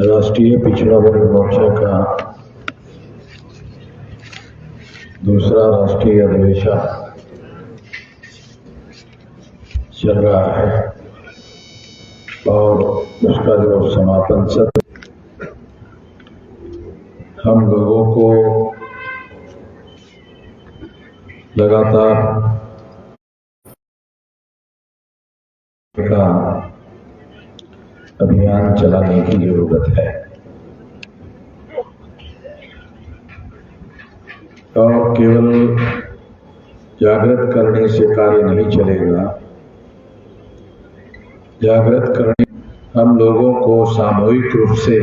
राष्ट्रीय पिछड़ा वर्ग मोर्चा का दूसरा राष्ट्रीय अधिवेशन चल रहा है और उसका जो समापन सत्र हम लोगों को लगातार का अभियान चलाने की जरूरत है और केवल जागृत करने से कार्य नहीं चलेगा। जागृत करने हम लोगों को सामूहिक रूप से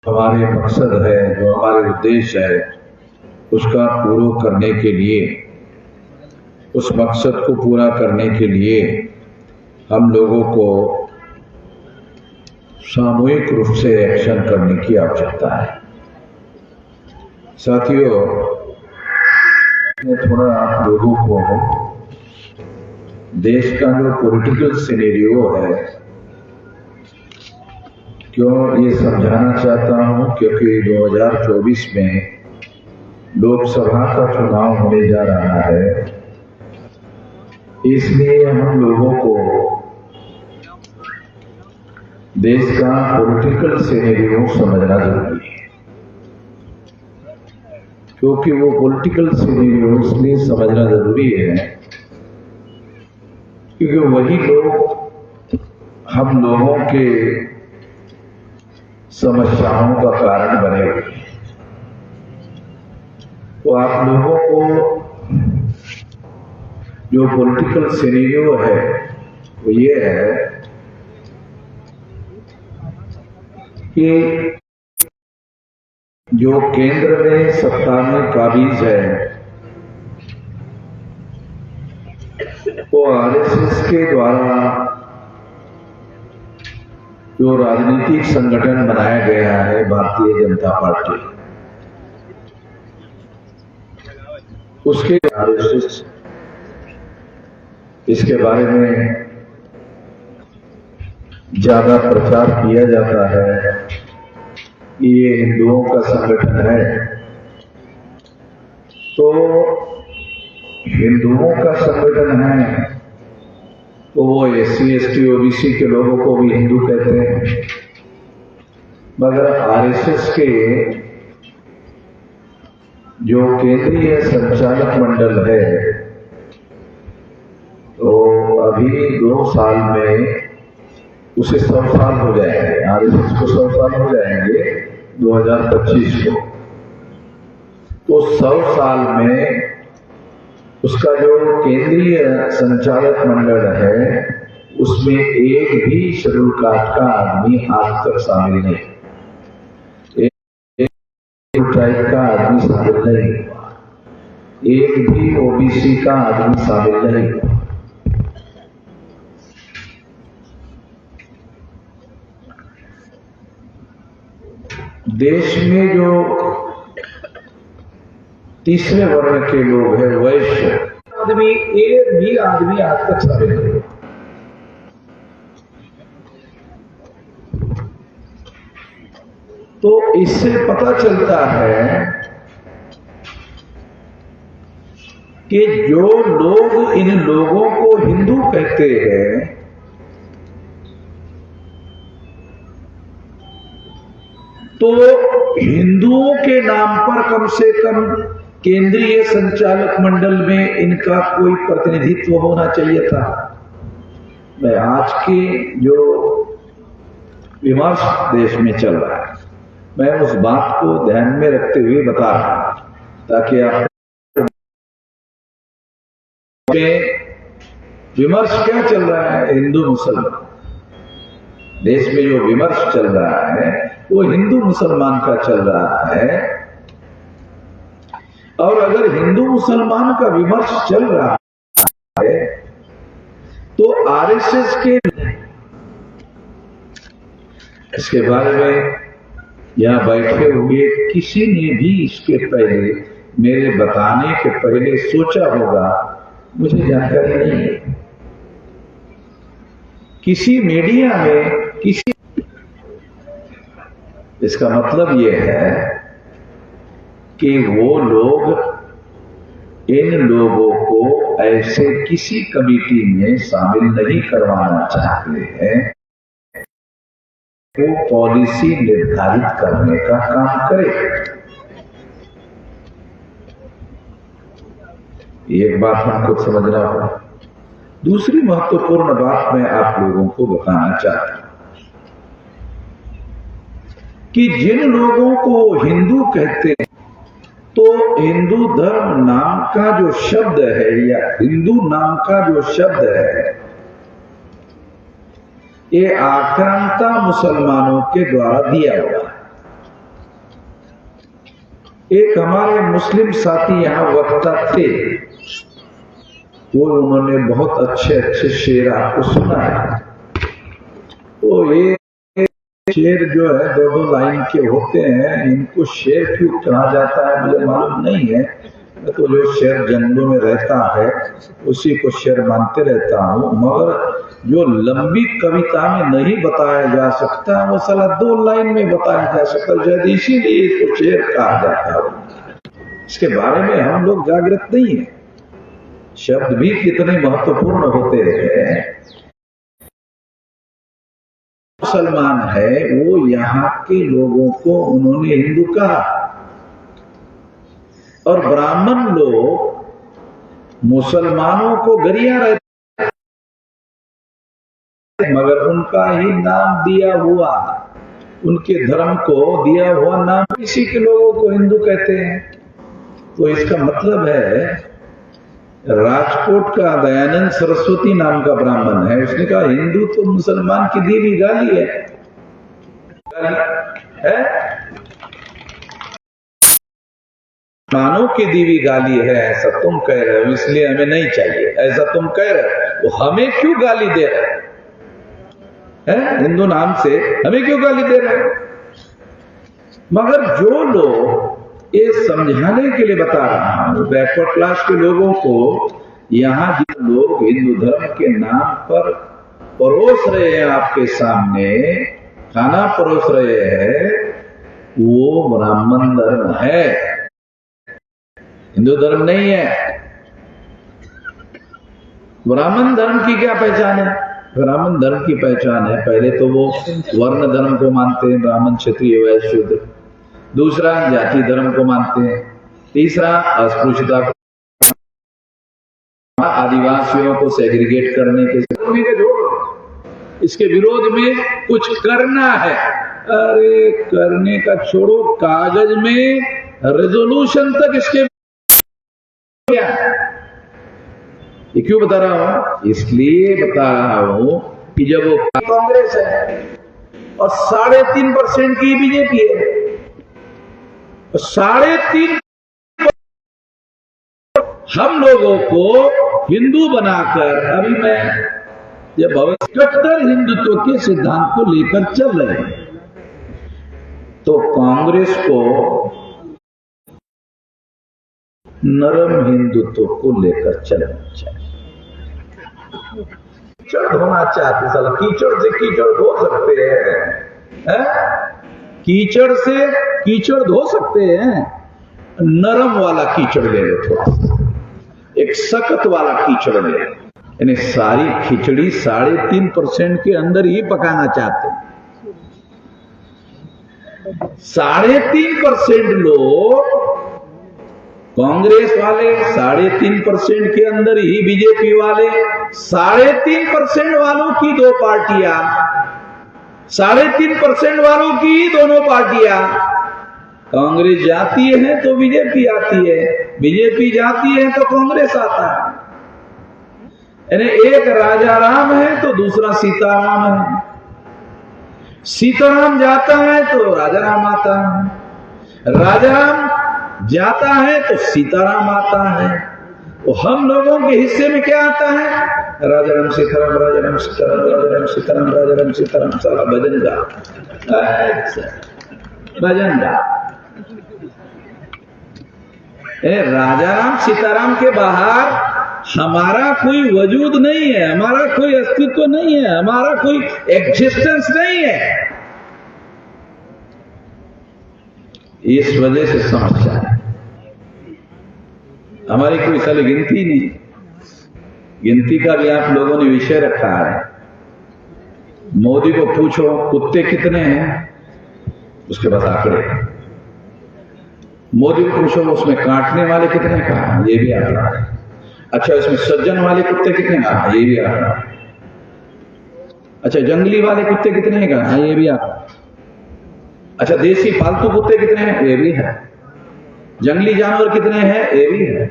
हमारे मकसद है, जो हमारे उद्देश्य है, उसका पूरा करने के लिए, उस मकसद को पूरा करने के लिए हम लोगों को सामूहिक रूप से एक्शन करने की आवश्यकता है। साथियों, मैं थोड़ा आप लोगों को देश का जो पॉलिटिकल सिनेरियो है क्यों ये समझाना चाहता हूं, क्योंकि 2024 में लोकसभा का चुनाव होने जा रहा है। इसलिए हम लोगों को देश का पॉलिटिकल सिनेरियो समझना जरूरी है, क्योंकि वो पॉलिटिकल सिनेरियो इसलिए समझना जरूरी है क्योंकि वही लोग हम लोगों के समस्याओं का कारण बने हुए हैं। तो आप लोगों को जो पॉलिटिकल सिनेरियो है वो ये है कि जो केंद्र में सत्ता में काबिज है वो आरएसएस के द्वारा जो राजनीतिक संगठन बनाया गया है भारतीय जनता पार्टी, उसके आरएसएस इसके बारे में ज्यादा प्रचार किया जाता है कि ये हिंदुओं का संगठन है। तो हिंदुओं का संगठन है तो वो एससी एसटी ओबीसी के लोगों को भी हिंदू कहते हैं, मगर आरएसएस के जो केंद्रीय संचालक मंडल है तो अभी 2 साल में उसे 100 साल हो जाएंगे, आरएसएस को 100 साल हो जाएंगे 2025 को। तो 100 साल में उसका जो केंद्रीय संचालक मंडल है उसमें एक भी शेड्यूल कास्ट का आदमी आज तक शामिल नहीं, एक ट्राइब का आदमी शामिल नहीं, एक भी ओबीसी का आदमी शामिल नहीं। देश में जो तीसरे वर्ण के लोग हैं, वैश्य आदमी, एक भी आदमी आज तक शामिल नहीं। तो इससे पता चलता है कि जो लोग इन लोगों को हिंदू कहते हैं तो हिंदुओं के नाम पर कम से कम केंद्रीय संचालक मंडल में इनका कोई प्रतिनिधित्व होना चाहिए था। मैं आज के जो विमर्श देश में चल रहा है, मैं उस बात को ध्यान में रखते हुए बता रहा हूं ताकि आप विमर्श क्या चल रहा है, हिंदू मुसलमान देश में जो विमर्श चल रहा है वो हिंदू मुसलमान का चल रहा है। और अगर हिंदू मुसलमान का विमर्श चल रहा है तो आरएसएस के इसके बारे में यहां बैठे हुए किसी ने भी इसके पहले, मेरे बताने के पहले सोचा होगा, मुझे जानकारी नहीं है। किसी मीडिया में किसी इसका मतलब यह है कि वो लोग इन लोगों को ऐसे किसी कमेटी में शामिल नहीं करवाना चाहते हैं, वो पॉलिसी निर्धारित करने का काम करे। एक बात हमको समझना होगा। दूसरी महत्वपूर्ण बात मैं आप लोगों को बताना चाहता हूं कि जिन लोगों को हिंदू कहते हैं, तो हिंदू धर्म नाम का जो शब्द है या हिंदू नाम का जो शब्द है, ये आक्रांता मुसलमानों के द्वारा दिया हुआ है। एक हमारे मुस्लिम साथी यहां वक्ता थे, वो उन्होंने बहुत अच्छे अच्छे शेर आपको सुना है। तो ये शेर जो है दो दो लाइन के होते हैं, इनको शेर क्यों कहा जाता है मुझे मालूम नहीं है। मैं तो जो शेर जंगलों में रहता है उसी को शेर मानते रहता हूँ, मगर जो लंबी कविता में नहीं बताया जा सकता वो साला दो लाइन में बताया जा सकता, शायद इसीलिए इसको शेर कहा जाता है। इसके बारे में हम लोग जागृत नहीं है। शब्द भी कितने महत्वपूर्ण होते हैं। मुसलमान है वो यहाँ के लोगों को उन्होंने हिंदू कहा, और ब्राह्मण लोग मुसलमानों को गरिया रहते, मगर उनका ही नाम दिया हुआ, उनके धर्म को दिया हुआ नाम इसी के लोगों को हिंदू कहते हैं। तो इसका मतलब है राजकोट का दयानंद सरस्वती नाम का ब्राह्मण है, उसने कहा हिंदू तो मुसलमान की दी हुई गाली है, मुसलमानों की दी हुई गाली है, ऐसा तुम कह रहे हो इसलिए हमें नहीं चाहिए, ऐसा तुम कह रहे हो, वो हमें क्यों गाली दे रहे हैं? हिंदू नाम से हमें क्यों गाली दे रहे हैं? मगर जो लोग ये समझाने के लिए बता रहा हूं, बैकवर्ड क्लास के लोगों को, यहाँ जो लोग हिंदू धर्म के नाम पर परोस रहे हैं, आपके सामने खाना परोस रहे हैं, वो ब्राह्मण धर्म है, हिंदू धर्म नहीं है। ब्राह्मण धर्म की क्या पहचान है? ब्राह्मण धर्म की पहचान है, पहले तो वो वर्ण धर्म को मानते हैं, ब्राह्मण क्षत्रिय वैश्य शूद्र। दूसरा जाति धर्म को मानते हैं। तीसरा अस्पृश्यता, आदिवासियों को सेग्रीगेट करने के इसके विरोध में कुछ करना है। अरे करने का छोड़ो, कागज में रेजोल्यूशन तक इसके ये क्यों बता रहा हूं? इसलिए बता रहा हूं कि जब वो कांग्रेस है और 3.5% की बीजेपी है, 3.5 हम लोगों को हिंदू बनाकर, अभी मैं ये कट्टर हिंदुत्व के सिद्धांत को लेकर चल रहे हैं, तो कांग्रेस को नरम हिंदुत्व को लेकर चलना चाहिए। कीचड़ होना चाहते, साला कीचड़ से कीचड़ धो सकते हैं, कीचड़ से कीचड़ धो सकते हैं, नरम वाला कीचड़ ले लो, थोड़ा एक सख्त वाला कीचड़ ले लो। यानी सारी खिचड़ी 3.5% के अंदर ही पकाना चाहते हैं। 3.5% लोग कांग्रेस वाले, 3.5% के अंदर ही बीजेपी वाले, 3.5% वालों की दो पार्टियां, 3.5% वालों की ही दोनों पार्टियां। कांग्रेस जाती है तो बीजेपी आती है, बीजेपी जाती है तो कांग्रेस आता है। यानी एक राजा राम है तो दूसरा सीताराम है, सीताराम जाता है तो राजा राम आता है, राजा राम जाता है तो सीताराम आता है। तो हम लोगों के हिस्से में क्या आता है? राजा राम सीताराम, राजा राम सीताराम, राजा राम सीताराम, राजा राम सीताराम। सारा भजन गा, भजन गा। राजा राम सीताराम के बाहर हमारा कोई वजूद नहीं है, हमारा कोई अस्तित्व नहीं है, हमारा कोई एग्जिस्टेंस नहीं है। इस वजह से समस्या है। हमारी कोई साली गिनती नहीं, गिनती का भी आप लोगों ने विषय रखा है। मोदी को पूछो कुत्ते कितने हैं, उसके पास आंकड़े। मोदी को पूछो उसमें काटने वाले कितने कहा, ये भी आंकड़ा है। अच्छा, इसमें सज्जन वाले कुत्ते कितने कहा, ये भी आंकड़ा। अच्छा, जंगली वाले कुत्ते कितने कहा, ये भी आंकड़ा। अच्छा, देसी पालतू कुत्ते कितने हैं, ये भी है। जंगली जानवर कितने हैं, ये भी है।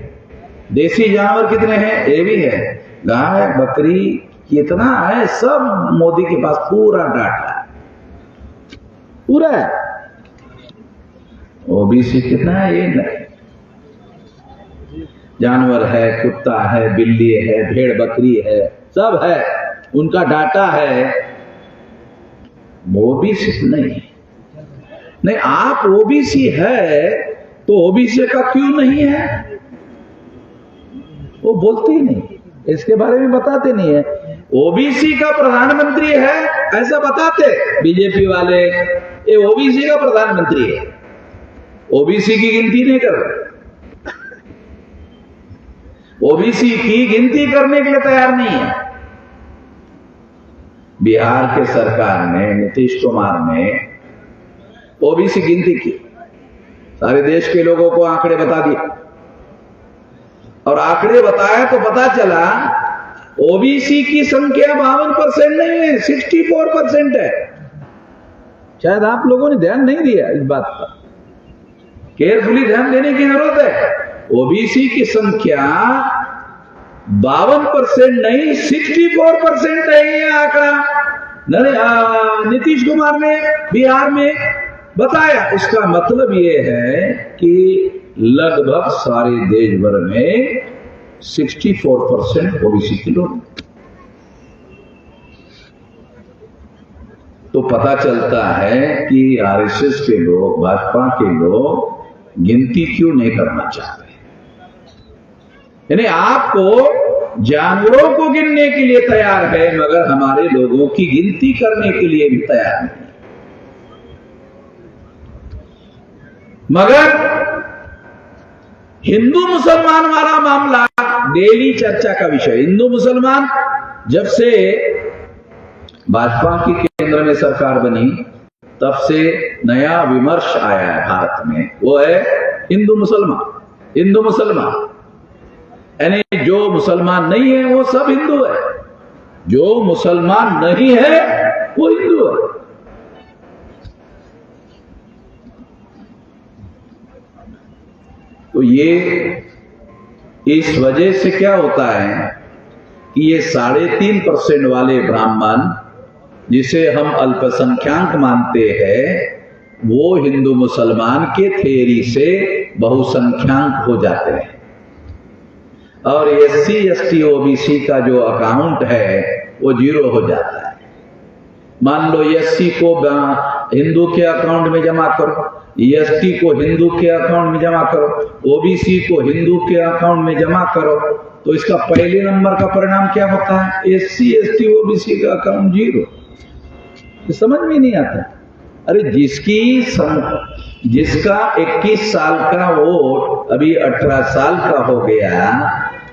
देसी जानवर कितने हैं, ये भी है। गाय बकरी कितना है, सब मोदी के पास पूरा डाटा है, पूरा है। ओबीसी कितना है, ये नहीं। जानवर है, कुत्ता है, बिल्ली है, भेड़ बकरी है, सब है, उनका डाटा है। ओबीसी नहीं। नहीं, आप ओबीसी है तो ओबीसी का क्यों नहीं है, वो बोलते ही नहीं, इसके बारे में बताते नहीं है। ओबीसी का प्रधानमंत्री है ऐसा बताते बीजेपी वाले, ये ओबीसी का प्रधानमंत्री है, ओबीसी की गिनती नहीं कर रहे। ओबीसी की गिनती करने के लिए तैयार नहीं है। बिहार के सरकार ने, नीतीश कुमार ने ओबीसी गिनती की, सारे देश के लोगों को आंकड़े बता दिए, और आंकड़े बताया तो पता चला ओबीसी की संख्या 52% नहीं है, 64% है। शायद आप लोगों ने ध्यान नहीं दिया इस बात पर, केयरफुली ध्यान देने की जरूरत है। ओबीसी की संख्या 52% नहीं, 64% है ये आंकड़ा। नीतीश कुमार ने बिहार में बताया। इसका मतलब ये है कि लगभग सारे देश भर में 64% ओबीसी के लोग। तो पता चलता है कि आरएसएस के लोग, भाजपा के लोग गिनती क्यों नहीं करना चाहते। यानी आपको जानवरों को गिनने के लिए तैयार है, मगर हमारे लोगों की गिनती करने के लिए भी तैयार नहीं। मगर हिंदू मुसलमान वाला मामला डेली चर्चा का विषय। हिंदू मुसलमान जब से भाजपा की केंद्र में सरकार बनी तब से नया विमर्श आया है भारत में, वो है हिंदू मुसलमान। हिंदू मुसलमान यानी जो मुसलमान नहीं है वो सब हिंदू है, जो मुसलमान नहीं है वो हिंदू है। तो ये इस वजह से क्या होता है कि ये 3.5% वाले ब्राह्मण जिसे हम अल्पसंख्याक मानते हैं, वो हिंदू मुसलमान के थ्योरी से बहुसंख्याक हो जाते हैं। और SC ST OBC का जो अकाउंट है वो 0 हो जाता है। मान लो SC को हिंदू के अकाउंट में जमा करो, ST को हिंदू के अकाउंट में जमा करो, OBC को हिंदू के अकाउंट में जमा करो, तो इसका पहले नंबर का परिणाम क्या होता है? SC ST OBC का अकाउंट 0। समझ में नहीं आता। अरे जिसका 21 साल का वोट अभी 18 साल का हो गया,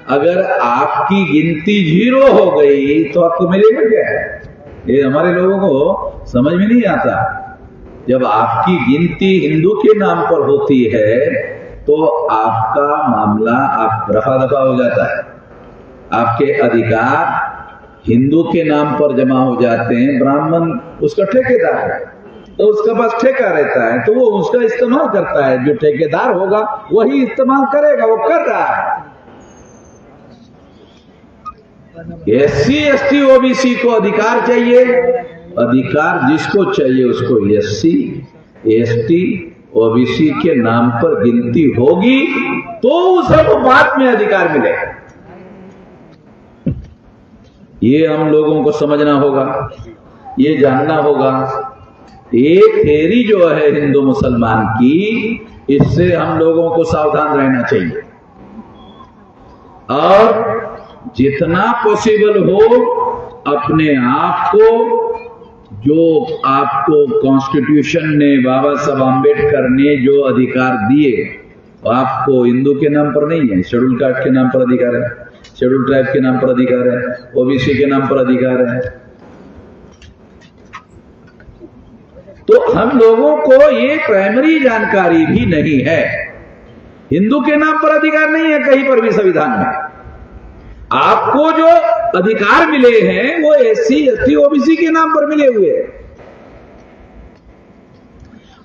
अगर आपकी गिनती 0 हो गई तो आपको मिलेगा क्या? ये हमारे लोगों को समझ में नहीं आता। जब आपकी गिनती हिंदू के नाम पर होती है तो आपका मामला आप रफा दफा हो जाता है, आपके अधिकार हिंदू के नाम पर जमा हो जाते हैं। ब्राह्मण उसका ठेकेदार है, तो उसका पास ठेका रहता है, तो वो उसका इस्तेमाल करता है। जो ठेकेदार होगा वही इस्तेमाल करेगा, वो कर रहा है। SC ST OBC को अधिकार चाहिए, अधिकार जिसको चाहिए उसको SC ST OBC के नाम पर गिनती होगी तो उस अनुपात में अधिकार मिलेगा। ये हम लोगों को समझना होगा, ये जानना होगा। ये थ्योरी जो है हिंदू मुसलमान की, इससे हम लोगों को सावधान रहना चाहिए और जितना पॉसिबल हो अपने आप को जो आपको कॉन्स्टिट्यूशन ने, बाबा साहब आम्बेडकर ने जो अधिकार दिए, आपको हिंदू के नाम पर नहीं है, शेड्यूल कास्ट के नाम पर अधिकार है, शेड्यूल ट्राइब के नाम पर अधिकार है, ओबीसी के नाम पर अधिकार है। तो हम लोगों को ये प्राइमरी जानकारी भी नहीं है। हिंदू के नाम पर अधिकार नहीं है कहीं पर भी संविधान में। आपको जो अधिकार मिले हैं वो एससी, एसटी, ओबीसी के नाम पर मिले हुए हैं।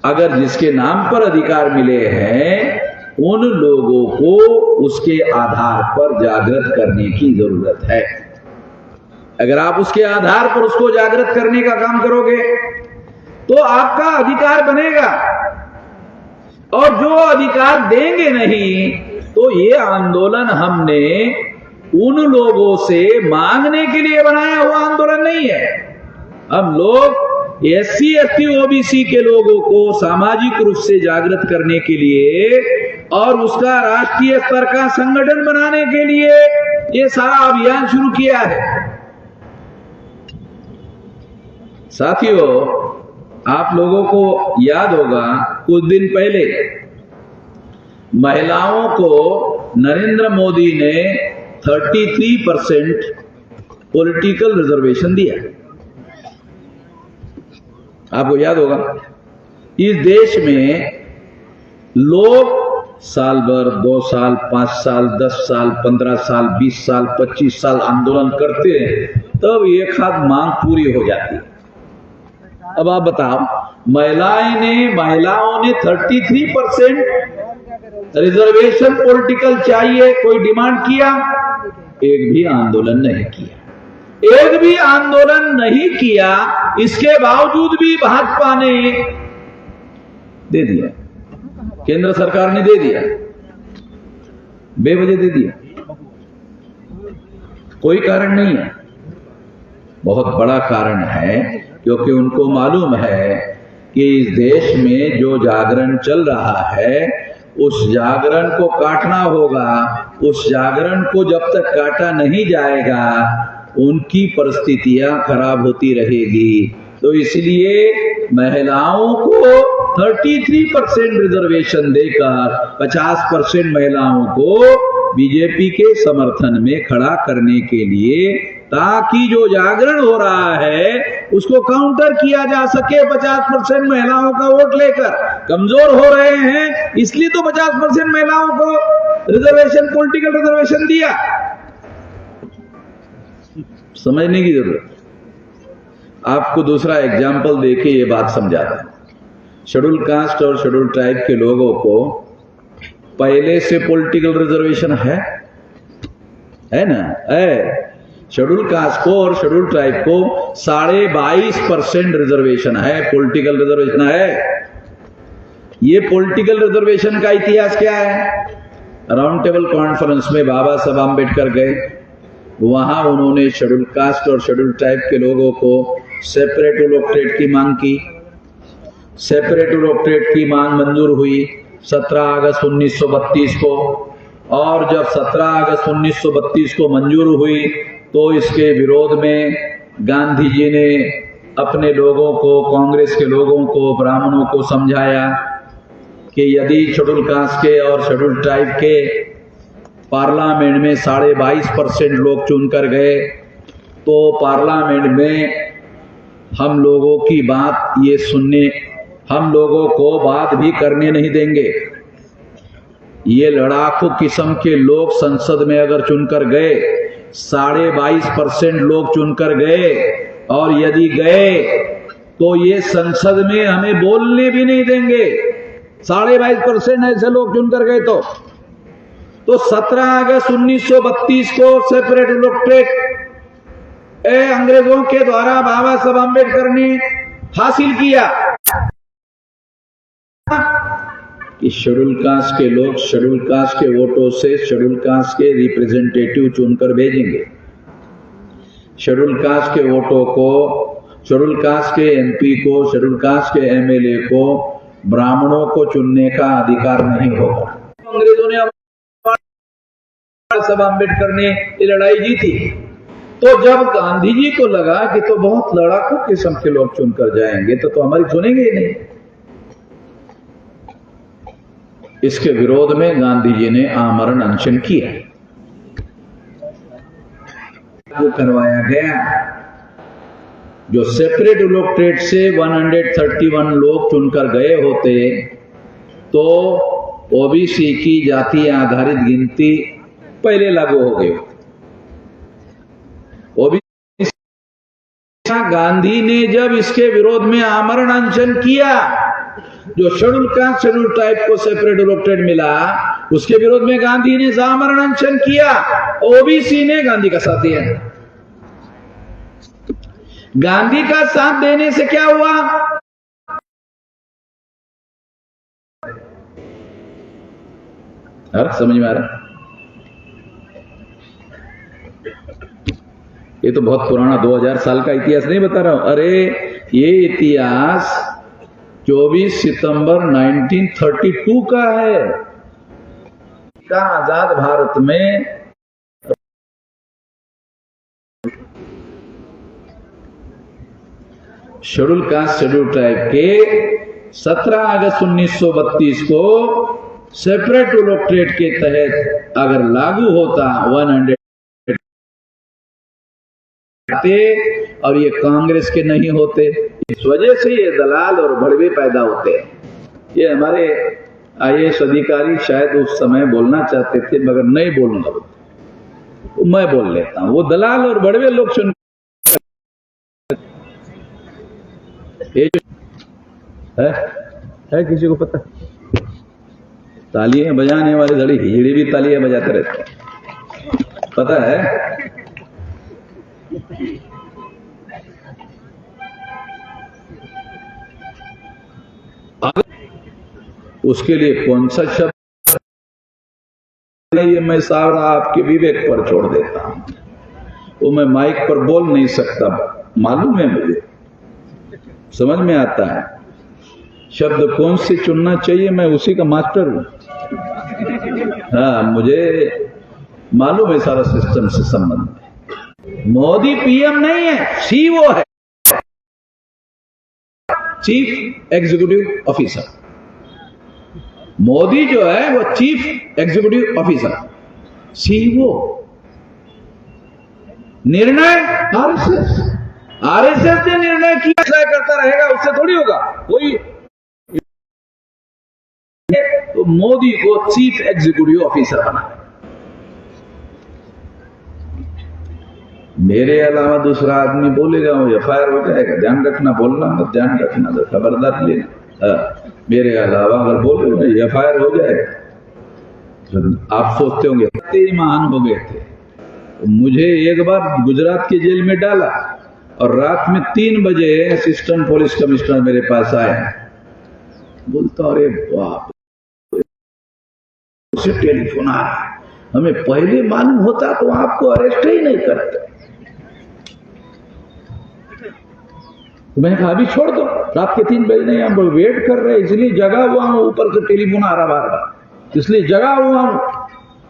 अगर जिसके नाम पर अधिकार मिले हैं उन लोगों को उसके आधार पर जागृत करने की जरूरत है। अगर आप उसके आधार पर उसको जागृत करने का काम करोगे तो आपका अधिकार बनेगा, और जो अधिकार देंगे नहीं तो ये आंदोलन हमने उन लोगों से मांगने के लिए बनाया हुआ आंदोलन नहीं है। हम लोग एससी, एसटी, ओबीसी के लोगों को सामाजिक रूप से जागृत करने के लिए और उसका राष्ट्रीय स्तर का संगठन बनाने के लिए ये सारा अभियान शुरू किया है। साथियों, आप लोगों को याद होगा कुछ दिन पहले महिलाओं को नरेंद्र मोदी ने 33% पॉलिटिकल रिजर्वेशन दिया। आपको याद होगा, इस देश में लोग साल भर, 2 साल, 5 साल, 10 साल, 15 साल, 20 साल, 25 साल आंदोलन करते हैं, तब एक हाथ मांग पूरी हो जाती है। अब आप बताओ, महिलाओं ने 33% रिजर्वेशन पॉलिटिकल चाहिए, कोई डिमांड किया? एक भी आंदोलन नहीं किया, एक भी आंदोलन नहीं किया। इसके बावजूद भी भाजपा ने दे दिया, केंद्र सरकार ने दे दिया, बेवजह दे दिया, कोई कारण नहीं है। बहुत बड़ा कारण है, क्योंकि उनको मालूम है कि इस देश में जो जागरण चल रहा है उस जागरण को काटना होगा। उस जागरण को जब तक काटा नहीं जाएगा उनकी परिस्थितियां खराब होती रहेगी। तो इसलिए महिलाओं को 33% रिजर्वेशन देकर 50% महिलाओं को बीजेपी के समर्थन में खड़ा करने के लिए, ताकि जो जागरण हो रहा है उसको काउंटर किया जा सके। 50% महिलाओं का वोट लेकर कमजोर हो रहे हैं, इसलिए तो 50% महिलाओं को रिजर्वेशन, पॉलिटिकल रिजर्वेशन दिया। समझने की जरूरत। आपको दूसरा एग्जाम्पल देके ये बात समझाता है। शेड्यूल कास्ट और शेड्यूल ट्राइब के लोगों को पहले से पॉलिटिकल रिजर्वेशन है ना? है। शेड्यूल कास्ट को और शेड्यूल ट्राइब को 22.5% रिजर्वेशन है, पॉलिटिकल रिजर्वेशन है। ये पॉलिटिकल रिजर्वेशन का इतिहास क्या है? राउंड टेबल कॉन्फ्रेंस में बाबा साहब आम्बेडकर गए, वहां उन्होंने शेड्यूल कास्ट और शेड्यूल ट्राइब के लोगों को सेपरेट इलेक्टोरेट की मांग की। सेपरेट इलेक्टोरेट की मांग मंजूर हुई 17 अगस्त 1932 को, और जब 17 अगस्त 1932 को मंजूर हुई तो इसके विरोध में गांधी जी ने अपने लोगों को, कांग्रेस के लोगों को, ब्राह्मणों को समझाया कि यदि शेड्यूल कास्ट के और शेड्यूल ट्राइब के पार्लियामेंट में 22.5% लोग चुनकर गए तो पार्लियामेंट में हम लोगों की बात ये सुनने, हम लोगों को बात भी करने नहीं देंगे। ये लड़ाकू किस्म के लोग संसद में अगर चुनकर गए, 22.5% लोग चुनकर गए, और यदि गए तो ये संसद में हमें बोलने भी नहीं देंगे। 22.5% ऐसे लोग चुनकर गए तो 17 अगस्त 1932 को सेपरेट इलेक्टोरेट अंग्रेजों के द्वारा बाबा साहब आम्बेडकर ने हासिल किया कि शेड्यूल कास्ट के लोग शेड्यूल कास्ट के वोटों से शेड्यूल कास्ट के रिप्रेजेंटेटिव चुनकर भेजेंगे। शेड्यूल कास्ट के वोटों को, शेड्यूल कास्ट के एमपी को, शेड्यूल कास्ट के एमएलए को ब्राह्मणों को चुनने का अधिकार नहीं होगा। अंग्रेजों ने, साहब आम्बेडकर ने ये लड़ाई जीती, तो जब गांधी जी को लगा कि तो बहुत लड़ाकू किस्म के लोग चुनकर जाएंगे तो हमारी सुनेंगे ही नहीं, इसके विरोध में गांधी जी ने आमरण अनशन किया। वो करवाया गया जो सेपरेट इलेक्टोरेट से 131 लोग चुनकर गए होते तो ओबीसी की जाति आधारित गिनती पहले लागू हो गई। ओबीसी गांधी ने जब इसके विरोध में आमरण अनशन किया, जो शेड्यूल कास्ट शेड्यूल टाइप को सेपरेट इलेक्टोरेट मिला, उसके विरोध में गांधी ने आमरण अनशन किया, ओबीसी ने गांधी का साथ दिया। गांधी का साथ देने से क्या हुआ? समझ में आ रहा? ये तो बहुत पुराना 2000 साल का इतिहास नहीं बता रहा हूं। अरे ये इतिहास 24 सितंबर 1932 का है। का आजाद भारत में शेड्यूल कास्ट शेड्यूल ट्राइब के 17 अगस्त 1932 को सेपरेट इलेक्टोरेट के तहत अगर लागू होता 100 और ये कांग्रेस के नहीं होते, इस वजह से ये दलाल और भड़वे पैदा होते हैं। ये हमारे आईएएस अधिकारी शायद उस समय बोलना चाहते थे मगर नहीं बोलूंगा, तो मैं बोल लेता हूं। वो दलाल और भड़वे लोग सुन है किसी को पता? तालियां बजाने वाले घड़ी हिजड़ी भी तालियां बजाते रहते हैं, पता है? उसके लिए कौन सा शब्द ये मैं सारा आपके विवेक पर छोड़ देता हूं। वो मैं माइक पर बोल नहीं सकता, मालूम है मुझे, समझ में आता है शब्द कौन से चुनना चाहिए, मैं उसी का मास्टर हूं। हाँ, मुझे मालूम है सारा सिस्टम से संबंध। मोदी पीएम नहीं है, सीईओ है, चीफ एग्जीक्यूटिव ऑफिसर। मोदी जो है वो चीफ एग्जीक्यूटिव ऑफिसर, सीईओ। निर्णय आरएसएस ने निर्णय किया, करता रहेगा, उससे थोड़ी होगा कोई। तो मोदी को चीफ एग्जीक्यूटिव ऑफिसर बना। मेरे अलावा दूसरा आदमी बोलेगा वो एफआईआर हो जाएगा। ध्यान रखना, बोलना मत, ध्यान रखना, तो खबरदार लेना। मेरे अलावा अगर बोले एफआईआर हो जाएगा। तो आप सोचते होंगे कितने महान हो गए थे। तो मुझे एक बार गुजरात की जेल में डाला और रात में 3 बजे असिस्टेंट पुलिस कमिश्नर मेरे पास आया, बोलता अरे बाप, उसे टेलीफोन आ रहा है, हमें पहले मालूम होता तो आपको अरेस्ट ही नहीं करते। तो मैंने कहा अभी छोड़ दो, रात के 3 बजे नहीं, हम लोग वेट कर रहे हैं, इसलिए जगा हुआ हूं, ऊपर से टेलीफोन आ रहा बार बार, इसलिए जगा हुआ हूं।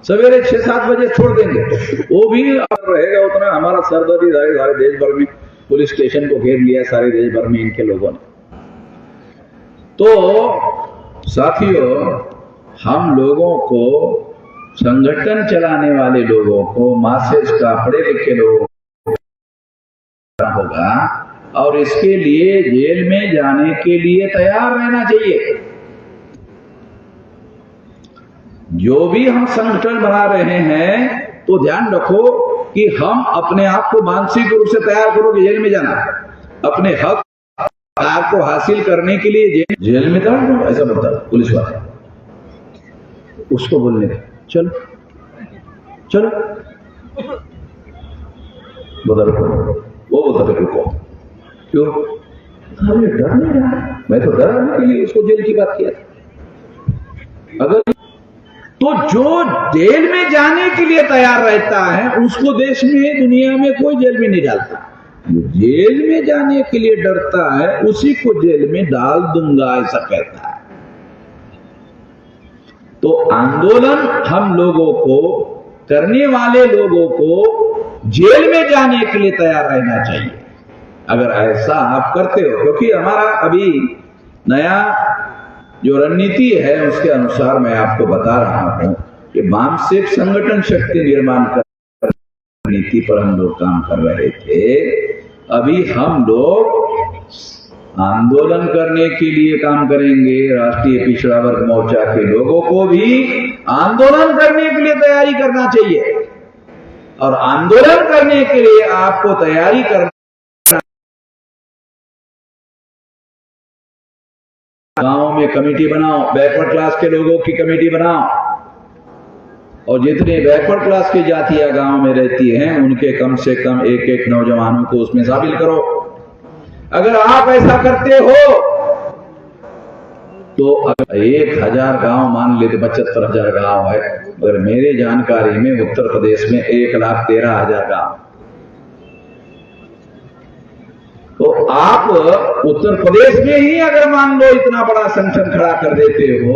सवेरे 6-7 बजे छोड़ देंगे, वो भी रहेगा उतना। हमारा सरदर्दी सारे देश भर में, पुलिस स्टेशन को घेर लिया सारे देश भर में इनके लोगों ने। तो साथियों, हम लोगों को, संगठन चलाने वाले लोगों को, मासेस का, पढ़े लिखे लोगों को होगा और इसके लिए जेल में जाने के लिए तैयार रहना चाहिए। जो भी हम संगठन बना रहे हैं तो ध्यान रखो कि हम अपने आप को मानसिक रूप से तैयार करो कि जेल में जाना, अपने हक को हासिल करने के लिए जेल में जाना। ऐसा बोलता पुलिस वाला, उसको बोलने दे, चलो चलो, वो बोलता है रुको, क्यों? अरे डर नहीं रहा, मैं तो डराने के लिए उसको जेल की बात किया था। अगर तो जो जेल में जाने के लिए तैयार रहता है उसको देश में, दुनिया में कोई जेल में नहीं डालता। जो जेल में जाने के लिए डरता है उसी को जेल में डाल दूंगा, ऐसा कहता है। तो आंदोलन हम लोगों को, करने वाले लोगों को जेल में जाने के लिए तैयार रहना चाहिए। अगर ऐसा आप करते हो, क्योंकि हमारा अभी नया जो रणनीति है उसके अनुसार मैं आपको बता रहा हूं कि वामसेक संगठन शक्ति निर्माण कर नीति पर हम लोग काम कर रहे थे। अभी हम लोग आंदोलन करने के लिए काम करेंगे। राष्ट्रीय पिछड़ा वर्ग मोर्चा के लोगों को भी आंदोलन करने के लिए तैयारी करना चाहिए, और आंदोलन करने के लिए आपको तैयारी करना, गांवों में कमेटी बनाओ, बैकवर्ड क्लास के लोगों की कमेटी बनाओ, और जितने बैकवर्ड क्लास की जातियां गांव में रहती हैं उनके कम से कम एक एक नौजवानों को उसमें शामिल करो। अगर आप ऐसा करते हो तो 1000 गांव मान ले तो 75,000 गांव है, मगर मेरी जानकारी में उत्तर प्रदेश में 1,13,000 गांव। तो आप उत्तर प्रदेश में ही अगर मान लो इतना बड़ा संगठन खड़ा कर देते हो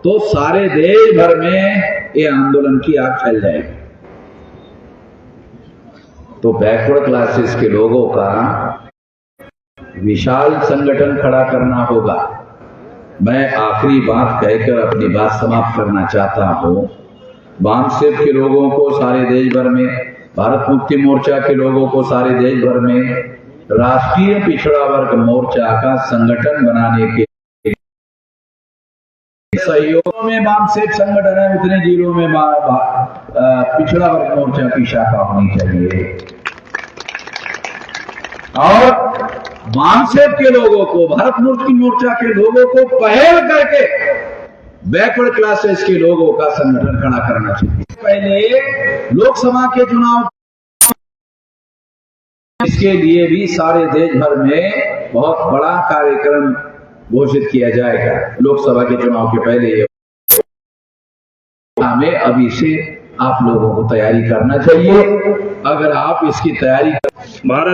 तो सारे देश भर में ये आंदोलन की आग फैल जाएगी। तो बैकवर्ड क्लासेस के लोगों का विशाल संगठन खड़ा करना होगा। मैं आखिरी बात कहकर अपनी बात समाप्त करना चाहता हूं। वामसेक के लोगों को सारे देश भर में, भारत मुक्ति मोर्चा के लोगों को सारे देश भर में, राष्ट्रीय पिछड़ा वर्ग मोर्चा का संगठन बनाने के सहयोग में वामसेक संगठन है, उतने जिलों में पिछड़ा वर्ग मोर्चा की शाखा होनी चाहिए। और वामसेक के लोगों को, भारत मुक्ति मोर्चा के लोगों को पहल करके बैकवर्ड क्लासेस के लोगों का संगठन खड़ा करना चाहिए। पहले लोकसभा के चुनाव, इसके लिए भी सारे देश भर में बहुत बड़ा कार्यक्रम घोषित किया जाएगा। लोकसभा के चुनाव के पहले हमें अभी से आप लोगों को तैयारी करना चाहिए। अगर आप इसकी तैयारी भारत